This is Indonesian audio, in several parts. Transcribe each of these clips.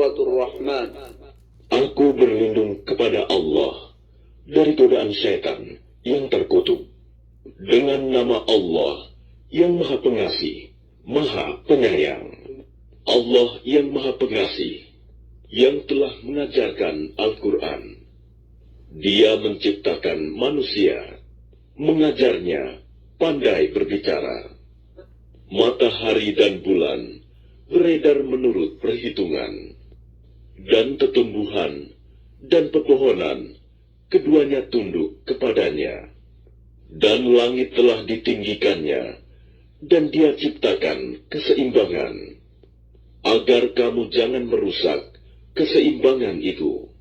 Suratul Rahman. Aku berlindung kepada Allah dari godaan syaitan yang terkutuk. Dengan nama Allah yang Maha Pengasih, Maha Penyayang. Allah yang Maha Pengasih, yang telah mengajarkan Al-Quran. Dia menciptakan manusia, mengajarnya pandai berbicara. Matahari dan bulan beredar menurut perhitungan, dan tumbuhan dan pepohonan keduanya tunduk kepadanya. Dan langit telah ditinggikannya, dan Dia ciptakan keseimbangan, agar kamu jangan merusak keseimbangan itu.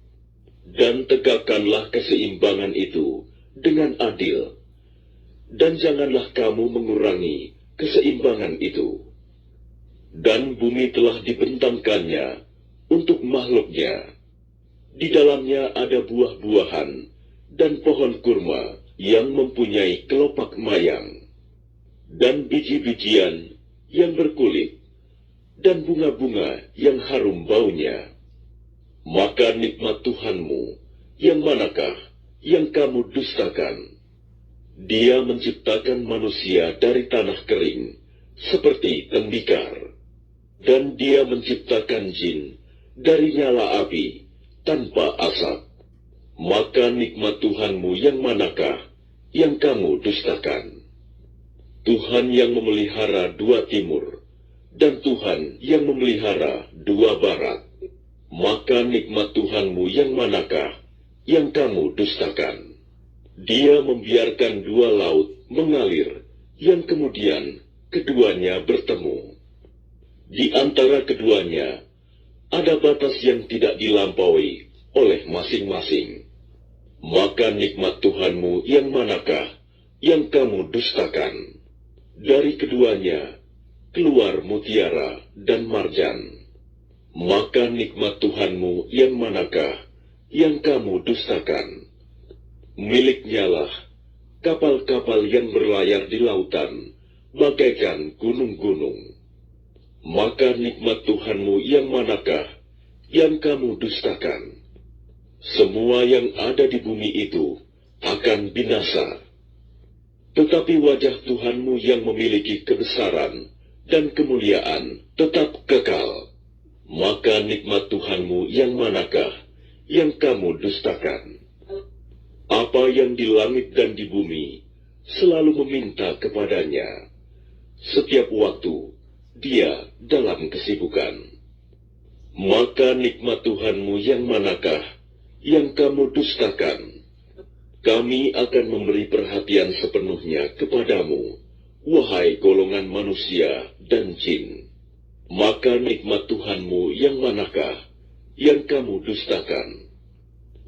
Dan tegakkanlah keseimbangan itu dengan adil, dan janganlah kamu mengurangi keseimbangan itu. Dan bumi telah dibentangkannya untuk makhluknya. Di dalamnya ada buah-buahan dan pohon kurma yang mempunyai kelopak mayang, dan biji-bijian yang berkulit, dan bunga-bunga yang harum baunya. Maka nikmat Tuhanmu yang manakah yang kamu dustakan? Dia menciptakan manusia dari tanah kering seperti tembikar, dan Dia menciptakan jin dari nyala api tanpa asap. Maka nikmat Tuhanmu yang manakah yang kamu dustakan? Tuhan yang memelihara dua timur, dan Tuhan yang memelihara dua barat. Maka nikmat Tuhanmu yang manakah yang kamu dustakan? Dia membiarkan dua laut mengalir, yang kemudian keduanya bertemu. Di antara keduanya ada batas yang tidak dilampaui oleh masing-masing. Maka nikmat Tuhanmu yang manakah yang kamu dustakan? Dari keduanya keluar mutiara dan marjan. Maka nikmat Tuhanmu yang manakah yang kamu dustakan? Miliknyalah kapal-kapal yang berlayar di lautan, bagaikan gunung-gunung. Maka nikmat Tuhanmu yang manakah yang kamu dustakan? Semua yang ada di bumi itu akan binasa. Tetapi wajah Tuhanmu yang memiliki kebesaran dan kemuliaan tetap kekal. Maka nikmat Tuhanmu yang manakah yang kamu dustakan? Apa yang di langit dan di bumi selalu meminta kepadanya. Setiap waktu Dia dalam kesibukan. Maka nikmat Tuhanmu yang manakah yang kamu dustakan? Kami akan memberi perhatian sepenuhnya kepadamu, wahai golongan manusia dan jin. Maka nikmat Tuhanmu yang manakah yang kamu dustakan?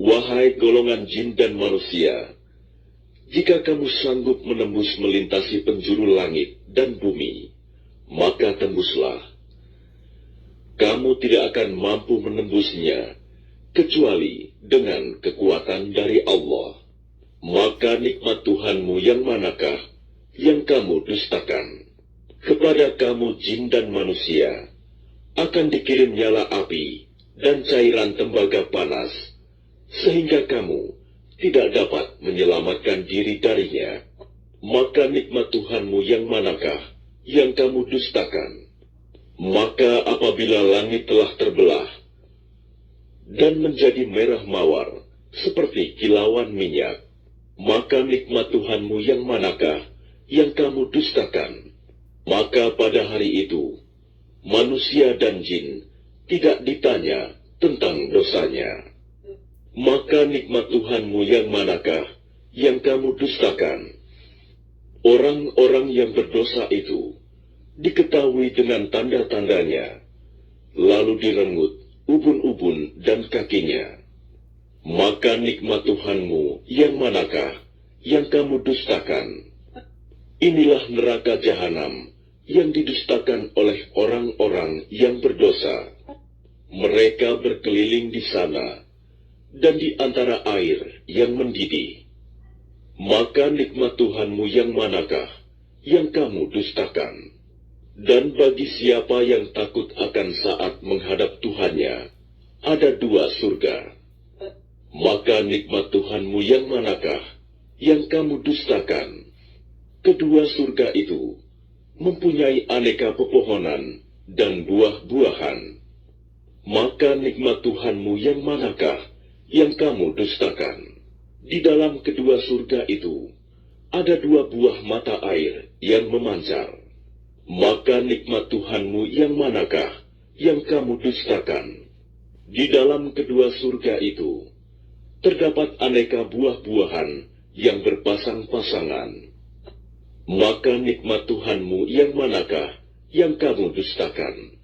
Wahai golongan jin dan manusia, jika kamu sanggup menembus melintasi penjuru langit dan bumi, maka tembuslah. Kamu tidak akan mampu menembusnya, kecuali dengan kekuatan dari Allah. Maka nikmat Tuhanmu yang manakah yang kamu dustakan? Kepada kamu jin dan manusia akan dikirim nyala api dan cairan tembaga panas, sehingga kamu tidak dapat menyelamatkan diri darinya. Maka nikmat Tuhanmu yang manakah yang kamu dustakan? Maka apabila langit telah terbelah dan menjadi merah mawar seperti kilauan minyak, maka nikmat Tuhanmu yang manakah yang kamu dustakan? Maka pada hari itu manusia dan jin tidak ditanya tentang dosanya. Maka nikmat Tuhanmu yang manakah yang kamu dustakan? Orang-orang yang berdosa itu diketahui dengan tanda-tandanya, lalu direnggut ubun-ubun dan kakinya. Maka nikmat Tuhanmu yang manakah yang kamu dustakan? Inilah neraka jahanam yang didustakan oleh orang-orang yang berdosa. Mereka berkeliling di sana dan di antara air yang mendidih. Maka nikmat Tuhanmu yang manakah yang kamu dustakan? Dan bagi siapa yang takut akan saat menghadap Tuhannya, ada dua surga. Maka nikmat Tuhanmu yang manakah yang kamu dustakan? Kedua surga itu mempunyai aneka pepohonan dan buah-buahan. Maka nikmat Tuhanmu yang manakah yang kamu dustakan? Di dalam kedua surga itu ada dua buah mata air yang memancar. Maka nikmat Tuhanmu yang manakah yang kamu dustakan? Di dalam kedua surga itu terdapat aneka buah-buahan yang berpasang-pasangan. Maka nikmat Tuhanmu yang manakah yang kamu dustakan?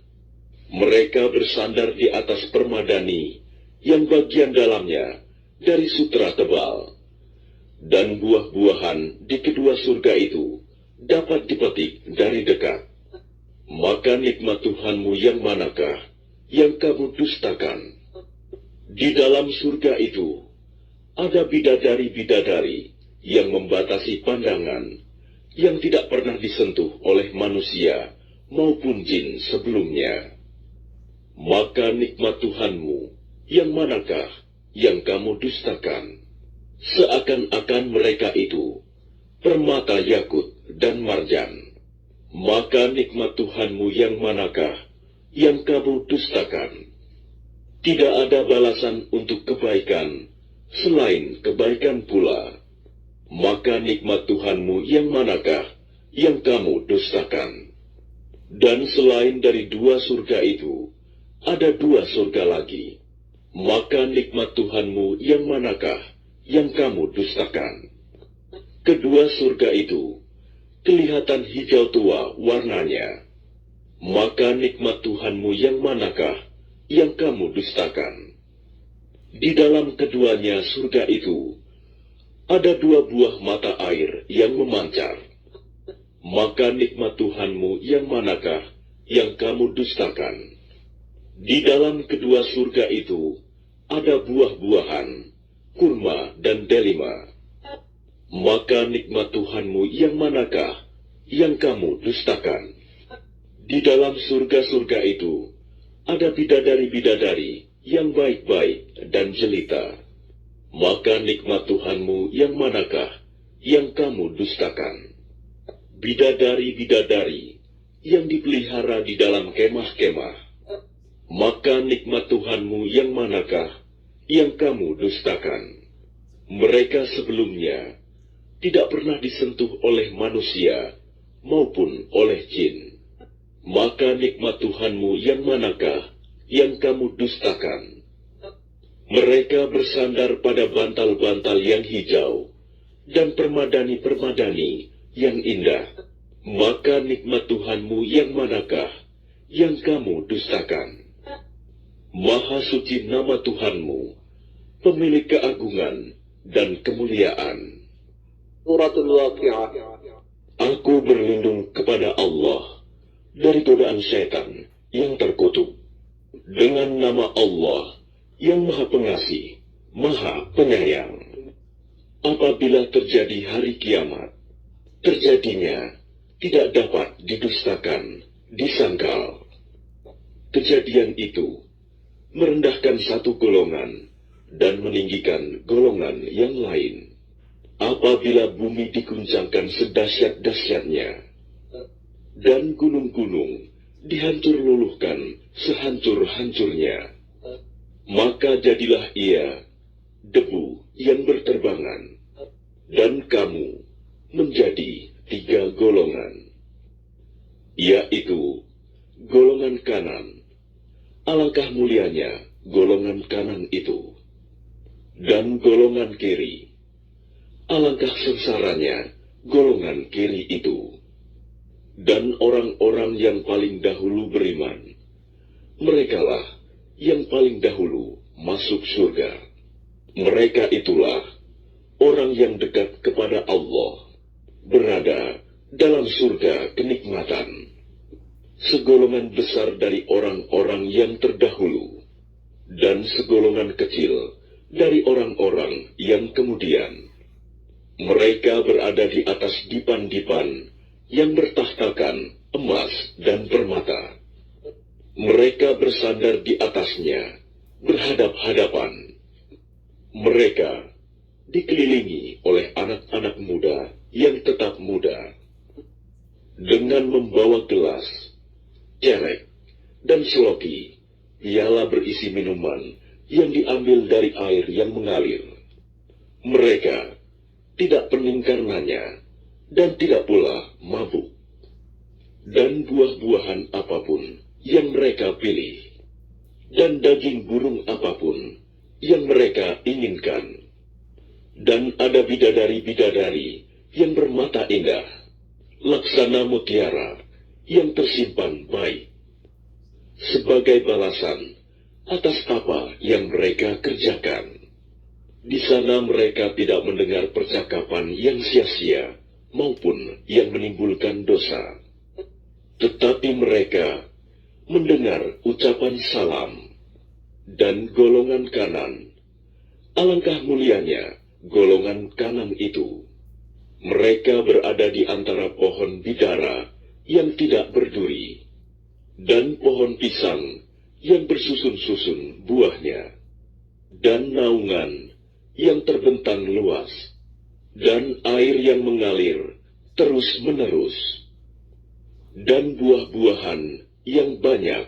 Mereka bersandar di atas permadani yang bagian dalamnya dari sutra tebal. Dan buah-buahan di kedua surga itu dapat dipetik dari dekat. Maka nikmat Tuhanmu yang manakah yang kamu dustakan? Di dalam surga itu ada bidadari-bidadari yang membatasi pandangan, yang tidak pernah disentuh oleh manusia maupun jin sebelumnya. Maka nikmat Tuhanmu yang manakah yang kamu dustakan? Seakan-akan mereka itu permata yakut dan marjan. Maka nikmat Tuhanmu yang manakah yang kamu dustakan? Tidak ada balasan untuk kebaikan selain kebaikan pula. Maka nikmat Tuhanmu yang manakah yang kamu dustakan? Dan selain dari dua surga itu ada dua surga lagi. Maka nikmat Tuhanmu yang manakah yang kamu dustakan? Kedua surga itu kelihatan hijau tua warnanya. Maka nikmat Tuhanmu yang manakah yang kamu dustakan? Di dalam keduanya surga itu ada dua buah mata air yang memancar. Maka nikmat Tuhanmu yang manakah yang kamu dustakan? Di dalam kedua surga itu ada buah-buahan, kurma dan delima. Maka nikmat Tuhanmu yang manakah yang kamu dustakan? Di dalam surga-surga itu ada bidadari-bidadari yang baik-baik dan jelita. Maka nikmat Tuhanmu yang manakah yang kamu dustakan? Bidadari-bidadari yang dipelihara di dalam kemah-kemah. Maka nikmat Tuhanmu yang manakah yang kamu dustakan? Mereka sebelumnya tidak pernah disentuh oleh manusia maupun oleh jin. Maka nikmat Tuhanmu yang manakah yang kamu dustakan? Mereka bersandar pada bantal-bantal yang hijau dan permadani-permadani yang indah. Maka nikmat Tuhanmu yang manakah yang kamu dustakan? Maha suci nama Tuhanmu, pemilik keagungan dan kemuliaan. Suratul Waqi'ah. Aku berlindung kepada Allah dari godaan setan yang terkutuk. Dengan nama Allah yang Maha Pengasih, Maha Penyayang. Apabila terjadi hari kiamat, terjadinya tidak dapat didustakan, disangkal. Kejadian itu merendahkan satu golongan dan meninggikan golongan yang lain. Apabila bumi diguncangkan sedahsyat-dahsyatnya, dan gunung-gunung dihancur luluhkan sehancur-hancurnya, maka jadilah ia debu yang berterbangan, dan kamu menjadi tiga golongan, yaitu golongan kanan. Alangkah mulianya golongan kanan itu. Dan golongan kiri. Alangkah sengsaranya golongan kiri itu. Dan orang-orang yang paling dahulu beriman, merekalah yang paling dahulu masuk surga. Mereka itulah orang yang dekat kepada Allah, berada dalam surga kenikmatan. Segolongan besar dari orang-orang yang terdahulu, dan segolongan kecil dari orang-orang yang kemudian. Mereka berada di atas dipan-dipan yang bertahtakan emas dan permata. Mereka bersandar di atasnya berhadap-hadapan. Mereka dikelilingi oleh anak-anak muda yang tetap muda, dengan membawa gelas, cerek, dan seloki, piala berisi minuman yang diambil dari air yang mengalir. Mereka tidak pening karenanya, dan tidak pula mabuk. Dan buah-buahan apapun yang mereka pilih, dan daging burung apapun yang mereka inginkan. Dan ada bidadari-bidadari yang bermata indah, laksana mutiara yang tersimpan baik, sebagai balasan atas apa yang mereka kerjakan. Di sana mereka tidak mendengar percakapan yang sia-sia maupun yang menimbulkan dosa, tetapi mereka mendengar ucapan salam. Dan golongan kanan, alangkah mulianya golongan kanan itu. Mereka berada di antara pohon bidara yang tidak berduri, dan pohon pisang yang bersusun-susun buahnya, dan naungan yang terbentang luas, dan air yang mengalir terus-menerus, dan buah-buahan yang banyak,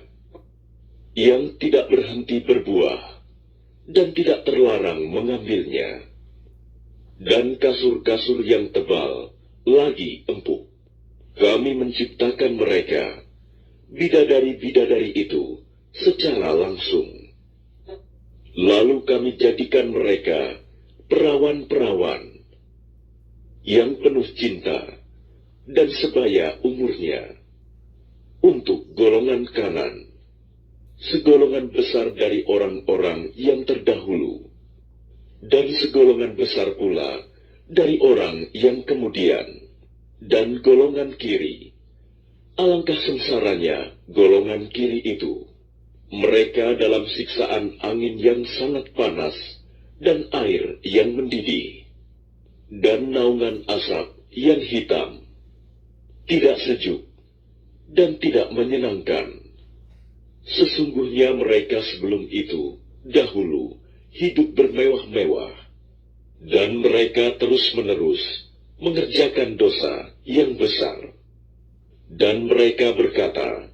yang tidak berhenti berbuah, dan tidak terlarang mengambilnya, dan kasur-kasur yang tebal lagi empuk. Kami menciptakan mereka, bidadari-bidadari itu, secara langsung. Lalu kami jadikan mereka perawan-perawan yang penuh cinta dan sebaya umurnya. Untuk golongan kanan, segolongan besar dari orang-orang yang terdahulu, dan segolongan besar pula dari orang yang kemudian. Dan golongan kiri, alangkah sengsaranya golongan kiri itu. Mereka dalam siksaan angin yang sangat panas dan air yang mendidih, dan naungan asap yang hitam, tidak sejuk dan tidak menyenangkan. Sesungguhnya mereka sebelum itu dahulu hidup bermewah-mewah, dan mereka terus-menerus mengerjakan dosa yang besar. Dan mereka berkata,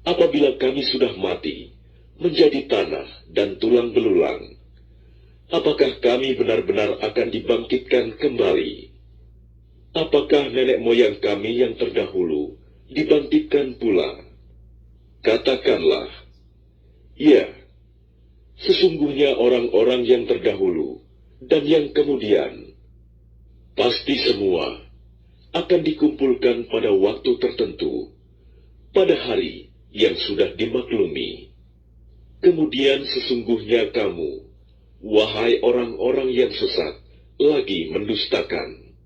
apabila kami sudah mati, menjadi tanah dan tulang belulang, apakah kami benar-benar akan dibangkitkan kembali? Apakah nenek moyang kami yang terdahulu dibangkitkan pula? Katakanlah, ya, sesungguhnya orang-orang yang terdahulu dan yang kemudian, pasti semua akan dikumpulkan pada waktu tertentu, pada hari yang sudah dimaklumi. Kemudian sesungguhnya kamu, wahai orang-orang yang sesat, lagi mendustakan,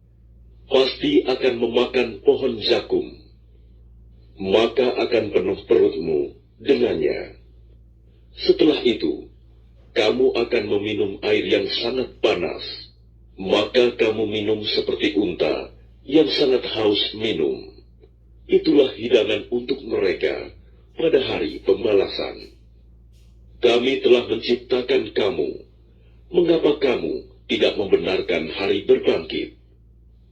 pasti akan memakan pohon zakum, maka akan penuh perutmu dengannya. Setelah itu, kamu akan meminum air yang sangat panas, maka kamu minum seperti unta yang sangat haus minum. Itulah hidangan untuk mereka pada hari pembalasan. Kami telah menciptakan kamu, mengapa kamu tidak membenarkan hari berbangkit?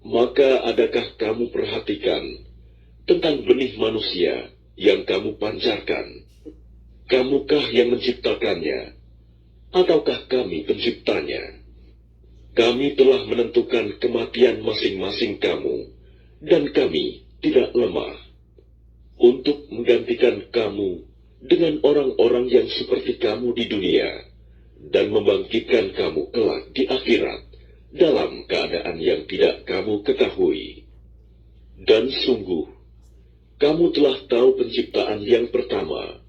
Maka adakah kamu perhatikan tentang benih manusia yang kamu pancarkan? Kamukah yang menciptakannya, ataukah kami penciptanya? Kami telah menentukan kematian masing-masing kamu, dan kami tidak lemah untuk menggantikan kamu dengan orang-orang yang seperti kamu di dunia, dan membangkitkan kamu kelak di akhirat dalam keadaan yang tidak kamu ketahui. Dan sungguh, kamu telah tahu penciptaan yang pertama.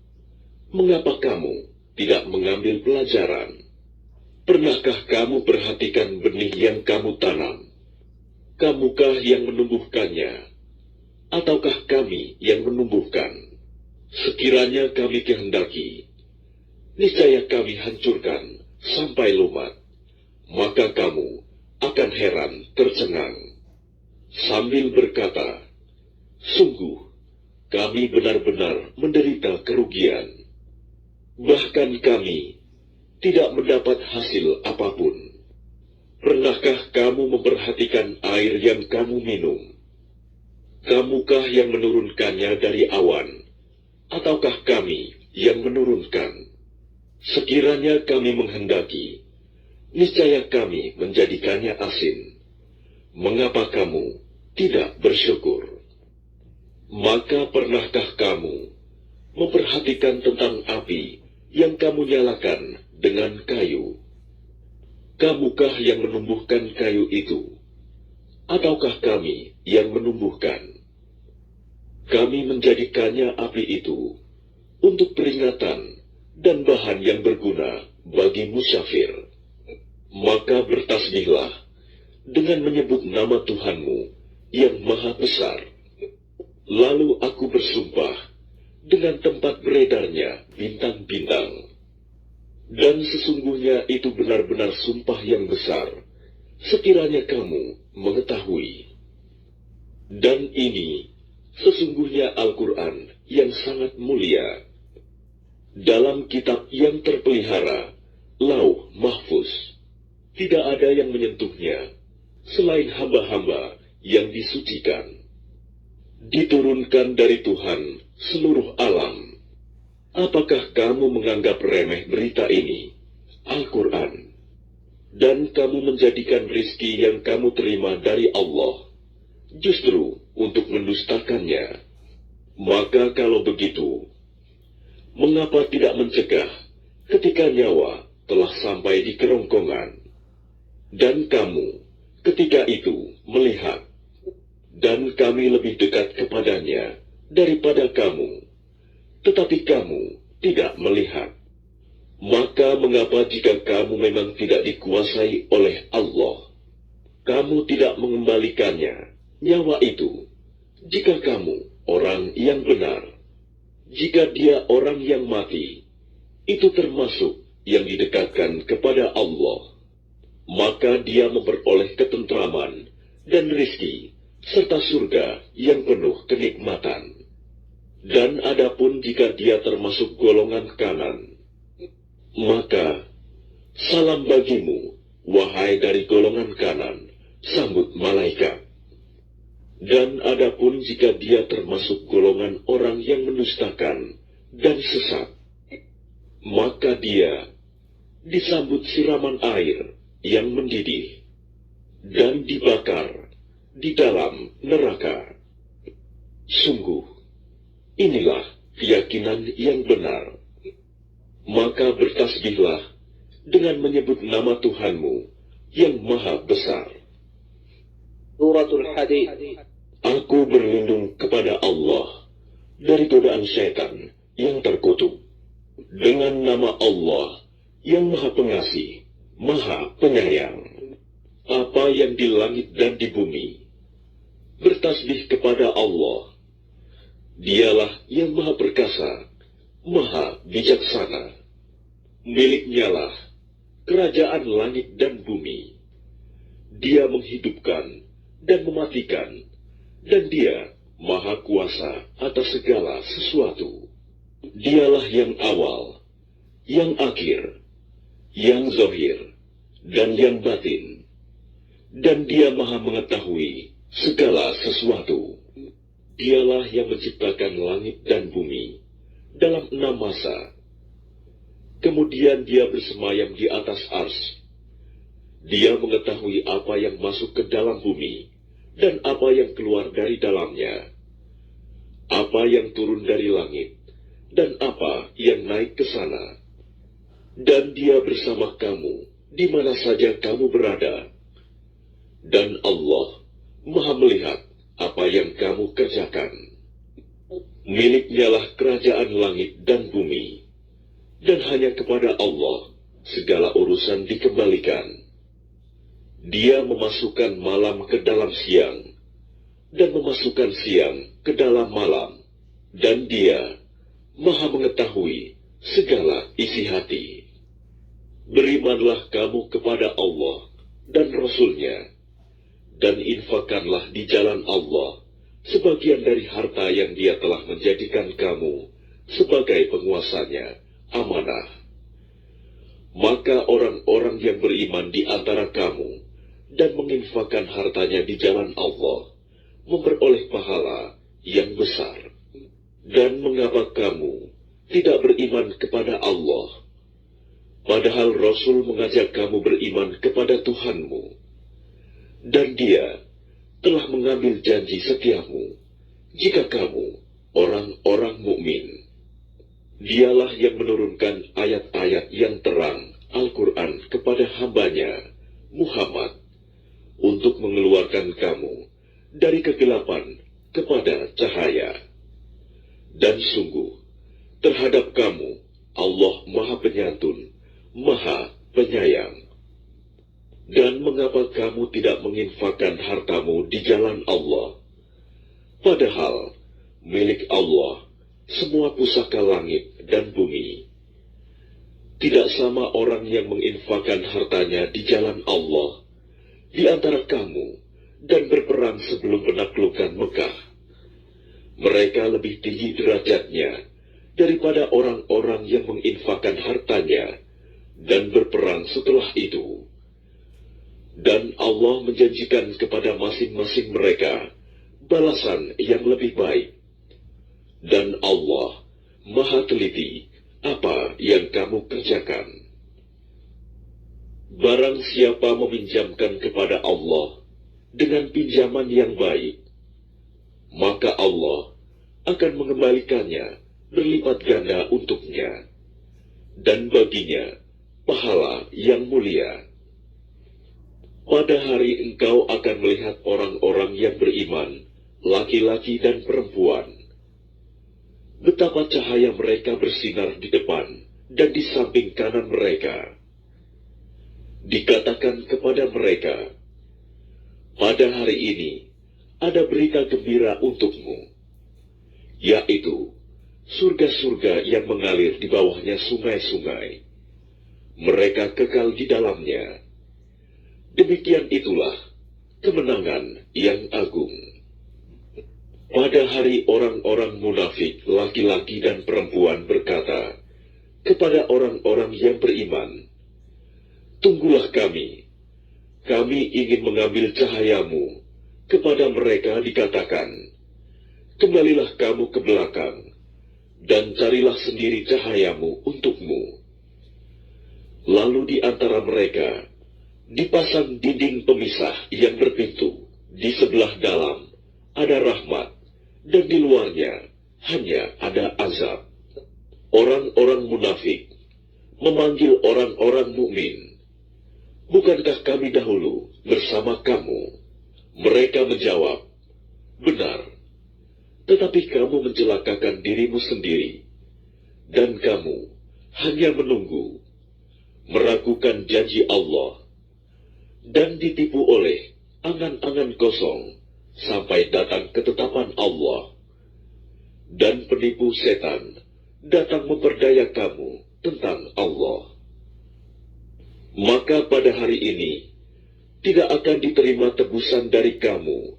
Mengapa kamu tidak mengambil pelajaran? Pernahkah kamu perhatikan benih yang kamu tanam? Kamukah yang menumbuhkannya, ataukah kami yang menumbuhkan? Sekiranya kami kehendaki, niscaya kami hancurkan sampai lumat, maka kamu akan heran tercengang, sambil berkata, sungguh, kami benar-benar menderita kerugian. Bahkan kami tidak mendapat hasil apapun. Pernahkah kamu memperhatikan air yang kamu minum? Kamukah yang menurunkannya dari awan, ataukah kami yang menurunkan? Sekiranya kami menghendaki, niscaya kami menjadikannya asin. Mengapa kamu tidak bersyukur? Maka pernahkah kamu memperhatikan tentang api yang kamu nyalakan dengan kayu? Kamukah yang menumbuhkan kayu itu, ataukah kami yang menumbuhkan? Kami menjadikannya api itu untuk peringatan dan bahan yang berguna bagi musyafir. Maka bertasbihlah dengan menyebut nama Tuhanmu yang maha besar. Lalu aku bersumpah dengan tempat beredarnya bintang-bintang. Dan sesungguhnya itu benar-benar sumpah yang besar, sekiranya kamu mengetahui. Dan ini sesungguhnya Al-Quran yang sangat mulia, dalam kitab yang terpelihara, Lauh Mahfuz. Tidak ada yang menyentuhnya, selain hamba-hamba yang disucikan. Diturunkan dari Tuhan seluruh alam. Apakah kamu menganggap remeh berita ini, Al-Quran, dan kamu menjadikan rizki yang kamu terima dari Allah justru untuk mendustakannya? Maka kalau begitu, mengapa tidak mencegah ketika nyawa telah sampai di kerongkongan, dan kamu ketika itu melihat, dan kami lebih dekat kepadanya daripada kamu, tetapi kamu tidak melihat? Maka mengapa jika kamu memang tidak dikuasai oleh Allah, kamu tidak mengembalikannya, nyawa itu, jika kamu orang yang benar? Jika dia orang yang mati, itu termasuk yang didekatkan kepada Allah, maka dia memperoleh ketentraman dan rizki, serta surga yang penuh kenikmatan. Dan adapun jika dia termasuk golongan kanan, maka salam bagimu, wahai dari golongan kanan, sambut malaikat. Dan adapun jika dia termasuk golongan orang yang mendustakan dan sesat, maka dia disambut siraman air yang mendidih dan dibakar di dalam neraka. Sungguh, inilah keyakinan yang benar. Maka bertasbihlah dengan menyebut nama Tuhanmu yang maha besar. Suratul Hadid. Aku berlindung kepada Allah dari godaan syaitan yang terkutuk. Dengan nama Allah yang maha pengasih, maha penyayang. Apa yang di langit dan di bumi, bertasbih kepada Allah. Dialah yang maha perkasa, maha bijaksana. Miliknya lah kerajaan langit dan bumi. Dia menghidupkan dan mematikan, dan dia maha kuasa atas segala sesuatu. Dialah yang awal, yang akhir, yang zahir, dan yang batin. Dan dia maha mengetahui segala sesuatu. Dialah yang menciptakan langit dan bumi dalam 6 masa. Kemudian dia bersemayam di atas ars. Dia mengetahui apa yang masuk ke dalam bumi dan apa yang keluar dari dalamnya, apa yang turun dari langit dan apa yang naik ke sana. Dan dia bersama kamu di mana saja kamu berada. Dan Allah maha melihat apa yang kamu kerjakan. Miliknya lah kerajaan langit dan bumi, dan hanya kepada Allah segala urusan dikembalikan. Dia memasukkan malam ke dalam siang, dan memasukkan siang ke dalam malam, dan dia maha mengetahui segala isi hati. Berimanlah kamu kepada Allah dan Rasul-Nya, dan infakkanlah di jalan Allah sebagian dari harta yang Dia telah menjadikan kamu sebagai penguasanya, amanah. Maka orang-orang yang beriman di antara kamu dan menginfakkan hartanya di jalan Allah memperoleh pahala yang besar. Dan mengapa kamu tidak beriman kepada Allah, padahal Rasul mengajak kamu beriman kepada Tuhanmu, dan Dia telah mengambil janji setiamu jika kamu orang-orang mukmin. Dialah yang menurunkan ayat-ayat yang terang Al-Quran kepada hambanya, Muhammad, untuk mengeluarkan kamu dari kegelapan kepada cahaya. Dan sungguh, terhadap kamu, Allah Maha Penyantun, Maha Penyayang. Dan mengapa kamu tidak menginfakkan hartamu di jalan Allah? Padahal, milik Allah, semua pusaka langit dan bumi. Tidak sama orang yang menginfakkan hartanya di jalan Allah di antara kamu dan berperang sebelum menaklukkan Mekah. Mereka lebih tinggi derajatnya daripada orang-orang yang menginfakkan hartanya dan berperang setelah itu. Dan Allah menjanjikan kepada masing-masing mereka balasan yang lebih baik. Dan Allah Maha teliti apa yang kamu kerjakan. Barang siapa meminjamkan kepada Allah dengan pinjaman yang baik, maka Allah akan mengembalikannya berlipat ganda untuknya, dan baginya pahala yang mulia. Pada hari engkau akan melihat orang-orang yang beriman, laki-laki dan perempuan, betapa cahaya mereka bersinar di depan dan di samping kanan mereka. Dikatakan kepada mereka, pada hari ini ada berita gembira untukmu, yaitu surga-surga yang mengalir di bawahnya sungai-sungai. Mereka kekal di dalamnya. Demikian itulah kemenangan yang agung. Pada hari orang-orang munafik, laki-laki dan perempuan berkata kepada orang-orang yang beriman, tunggulah kami ingin mengambil cahayamu. Kepada mereka dikatakan, kembalilah kamu ke belakang, dan carilah sendiri cahayamu untukmu. Lalu di antara mereka dipasang dinding pemisah yang berpintu. Di sebelah dalam ada rahmat, dan di luarnya hanya ada azab. Orang-orang munafik memanggil orang-orang mukmin, bukankah kami dahulu bersama kamu? Mereka menjawab, benar, tetapi kamu mencelakakan dirimu sendiri, dan kamu hanya menunggu, meragukan janji Allah, dan ditipu oleh angan-angan kosong sampai datang ketetapan Allah. Dan penipu setan datang memperdaya kamu tentang Allah. Maka pada hari ini tidak akan diterima tebusan dari kamu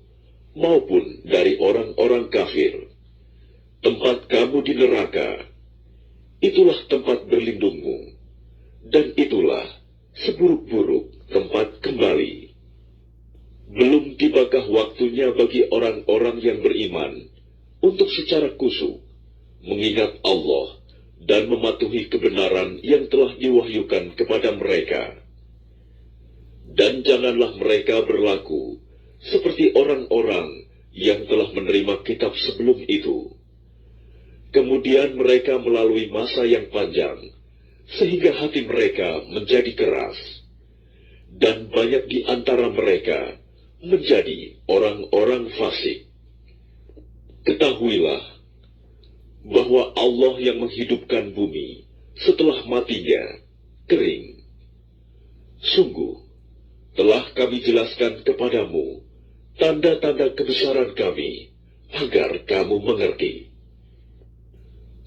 maupun dari orang-orang kafir. Tempat kamu di neraka, itulah tempat berlindungmu, dan itulah seburuk-buruk tempat kembali. Belum tibakah waktunya bagi orang-orang yang beriman untuk secara khusyuk mengingat Allah dan mematuhi kebenaran yang telah diwahyukan kepada mereka. Dan janganlah mereka berlaku seperti orang-orang yang telah menerima kitab sebelum itu. Kemudian mereka melalui masa yang panjang, sehingga hati mereka menjadi keras. Dan banyak di antara mereka menjadi orang-orang fasik. Ketahuilah bahwa Allah yang menghidupkan bumi setelah matinya kering. Sungguh, telah kami jelaskan kepadamu tanda-tanda kebesaran kami agar kamu mengerti.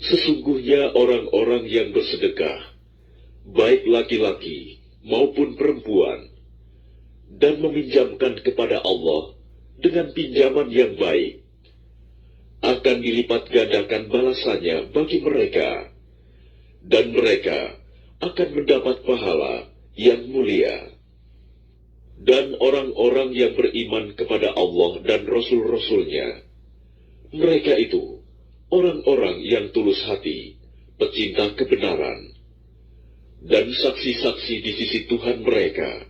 Sesungguhnya orang-orang yang bersedekah, baik laki-laki maupun perempuan, dan meminjamkan kepada Allah dengan pinjaman yang baik, akan dilipat gandakan balasannya bagi mereka, dan mereka akan mendapat pahala yang mulia. Dan orang-orang yang beriman kepada Allah dan Rasul-Rasulnya, mereka itu orang-orang yang tulus hati, pecinta kebenaran, dan saksi-saksi di sisi Tuhan mereka.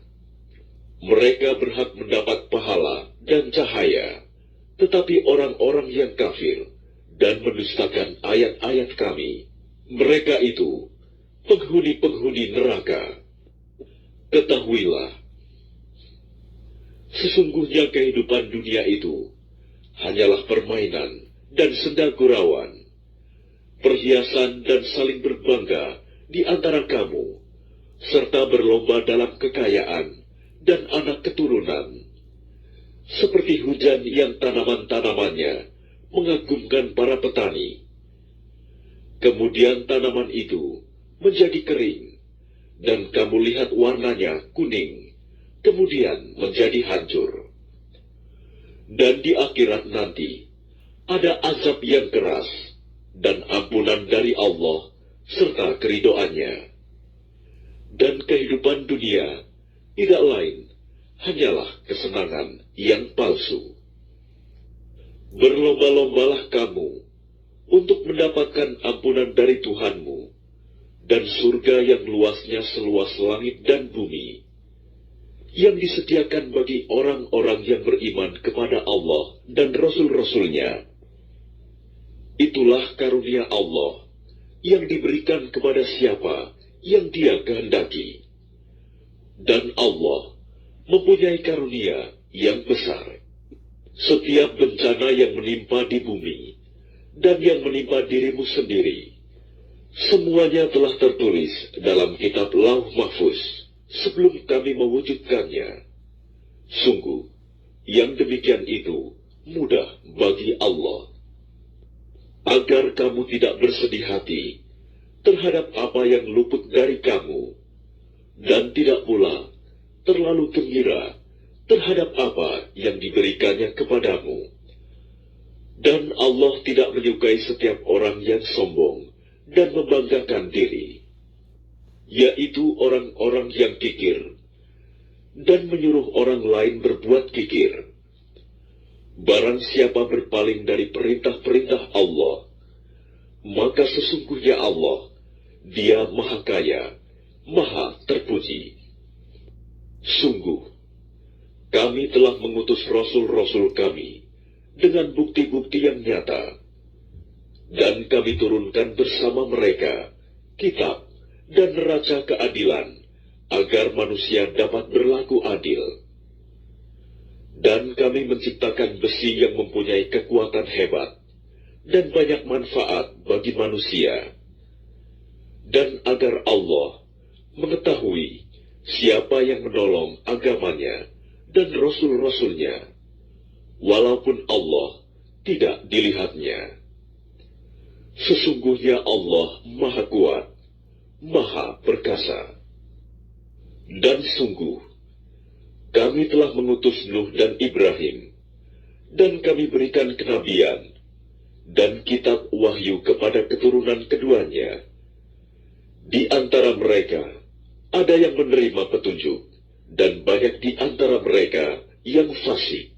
Mereka berhak mendapat pahala dan cahaya, tetapi orang-orang yang kafir dan mendustakan ayat-ayat kami, mereka itu penghuni-penghuni neraka. Ketahuilah, sesungguhnya kehidupan dunia itu hanyalah permainan dan senda gurauan, perhiasan dan saling berbangga di antara kamu, serta berlomba dalam kekayaan dan anak keturunan, seperti hujan yang tanaman-tanamannya mengagumkan para petani. Kemudian tanaman itu menjadi kering, dan kamu lihat warnanya kuning, kemudian menjadi hancur. Dan di akhirat nanti ada azab yang keras dan ampunan dari Allah serta keridoannya. Dan kehidupan dunia tidak lain hanyalah kesenangan yang palsu. Berlomba-lombalah kamu untuk mendapatkan ampunan dari Tuhanmu dan surga yang luasnya seluas langit dan bumi, yang disediakan bagi orang-orang yang beriman kepada Allah dan Rasul-Rasulnya. Itulah karunia Allah yang diberikan kepada siapa yang Dia kehendaki. Dan Allah mempunyai karunia yang besar. Setiap bencana yang menimpa di bumi dan yang menimpa dirimu sendiri, semuanya telah tertulis dalam kitab Lauh Mahfuz sebelum kami mewujudkannya. Sungguh, yang demikian itu mudah bagi Allah. Agar kamu tidak bersedih hati terhadap apa yang luput dari kamu, dan tidak pula terlalu gembira terhadap apa yang diberikannya kepadamu. Dan Allah tidak menyukai setiap orang yang sombong dan membanggakan diri, yaitu orang-orang yang kikir dan menyuruh orang lain berbuat kikir. Barang siapa berpaling dari perintah-perintah Allah, maka sesungguhnya Allah, Dia Maha Kaya, Maha Terpuji. Sungguh, kami telah mengutus Rasul-Rasul kami dengan bukti-bukti yang nyata, dan kami turunkan bersama mereka kitab dan neraca keadilan, agar manusia dapat berlaku adil. Dan kami menciptakan besi yang mempunyai kekuatan hebat dan banyak manfaat bagi manusia. Dan agar Allah mengetahui siapa yang menolong agamanya dan Rasul-Rasulnya, walaupun Allah tidak dilihatnya. Sesungguhnya Allah Maha Kuat, Maha Perkasa. Dan sungguh, kami telah mengutus Nuh dan Ibrahim, dan kami berikan kenabian dan kitab wahyu kepada keturunan keduanya. Di antara mereka ada yang menerima petunjuk, dan banyak di antara mereka yang fasik.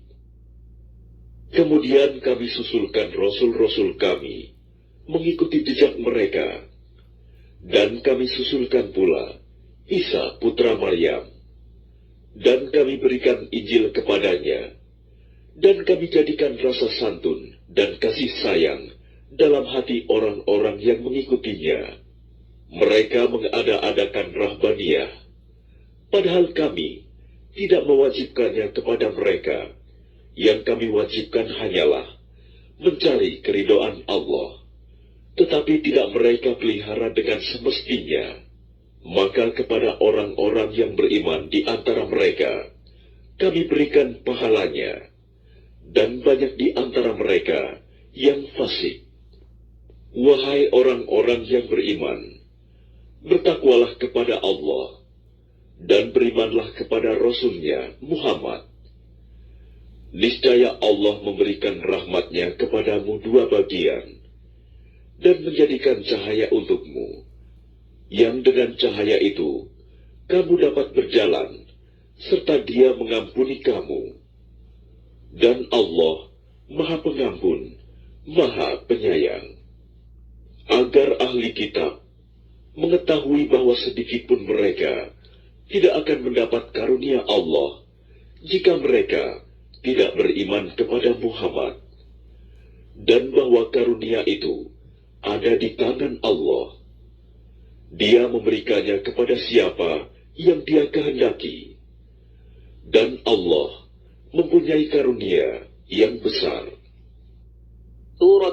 Kemudian kami susulkan Rasul-Rasul kami mengikuti jejak mereka, dan kami susulkan pula Isa putra Maryam, dan kami berikan Injil kepadanya, dan kami jadikan rasa santun dan kasih sayang dalam hati orang-orang yang mengikutinya. Mereka mengada-adakan rahbaniyah, padahal kami tidak mewajibkannya kepada mereka. Yang kami wajibkan hanyalah mencari keridhaan Allah, tetapi tidak mereka pelihara dengan semestinya. Maka kepada orang-orang yang beriman di antara mereka, kami berikan pahalanya, dan banyak di antara mereka yang fasik. Wahai orang-orang yang beriman, bertakwalah kepada Allah, dan berimanlah kepada Rasul-Nya Muhammad. Niscaya Allah memberikan rahmat-Nya kepadamu dua bagian, dan menjadikan cahaya untukmu, yang dengan cahaya itu kamu dapat berjalan, serta Dia mengampuni kamu. Dan Allah Maha Pengampun, Maha Penyayang. Agar ahli kitab mengetahui bahwa sedikitpun mereka tidak akan mendapat karunia Allah jika mereka tidak beriman kepada Muhammad, dan bahwa karunia itu ada di tangan Allah. Dia memberikannya kepada siapa yang Dia kehendaki, dan Allah mempunyai karunia yang besar. سورة